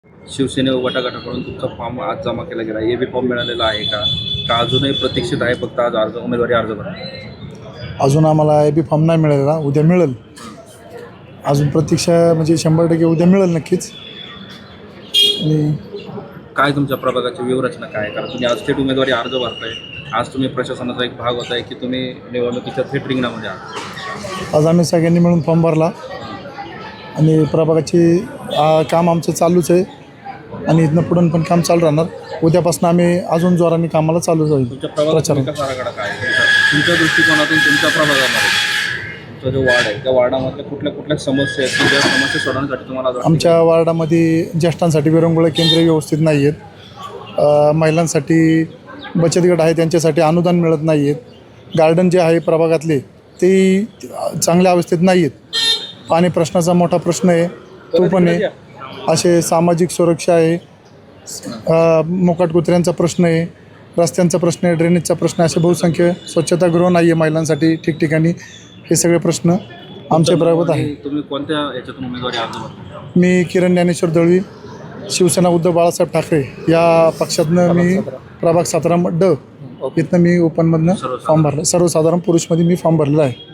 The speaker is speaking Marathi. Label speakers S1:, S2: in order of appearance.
S1: शिवसेने व गटाकडून तुमचा फॉर्म आज जमा केला गेला, ए बी फॉर्म मिळालेला आहे का अजूनही प्रतीक्षित आहे, फक्त आज उमेदवारी अर्ज भरा?
S2: अजून आम्हाला ए बी फॉर्म नाही मिळालेला, उद्या मिळेल. अजून प्रतीक्षा म्हणजे 100% उद्या मिळेल नक्कीच. आणि
S1: काय तुमच्या प्रभागाची व्यूहरचना काय आहे? कारण तुम्ही आज थेट उमेदवारी अर्ज भरताय, आज तुम्ही प्रशासनाचा एक भाग होत आहे की तुम्ही निवडणुकीच्या थेट रिंगणामध्ये आहात.
S2: आज आम्ही सगळ्यांनी मिळून फॉर्म भरला आणि प्रभागाची काम आमचं चालूच आहे आणि इथनं पुढून पण काम चालू राहणार. उद्यापासून आम्ही अजून जोराने कामाला चालू जाईल.
S1: तुमच्या प्रभागाचा विकास आराखडा काय आहे? तुमच्या दृष्टिकोनातून तुमच्या प्रभागामध्ये तुमचा जो वार्ड आहे त्या वार्डामधल्या कुठल्या कुठल्या समस्या आहेत की ज्या समस्या सोडवण्यासाठी तुम्हाला
S2: आमच्या वार्डामध्ये ज्येष्ठांसाठी विरंगुळा केंद्र व्यवस्थित नाही आहेत. महिलांसाठी बचत गट आहे त्यांच्यासाठी अनुदान मिळत नाही आहेत. गार्डन जे आहे प्रभागातले ते चांगल्या अवस्थेत नाही आहेत. पाणी प्रश्नाचा मोठा प्रश्न आहे, तो पण आहे. असे सामाजिक सुरक्षा आहे, मोकाट कुत्र्यांचा प्रश्न आहे, रस्त्यांचा प्रश्न आहे, ड्रेनेजचा प्रश्न आहे. असे बहुसंख्य स्वच्छतागृह नाही आहे महिलांसाठी ठिकठिकाणी. हे सगळे प्रश्न आमच्या प्रभागात आहे.
S1: तुम्ही कोणत्या याच्यातून उमेदवारी अर्ज भरता?
S2: मी किरण ज्ञानेश्वर दळवी, शिवसेना उद्धव बाळासाहेब ठाकरे या पक्षातनं मी प्रभाग 17 इथनं मी ओपनमधनं फॉर्म भरला. सर्वसाधारण पुरुषमध्ये मी फॉर्म भरलेला आहे.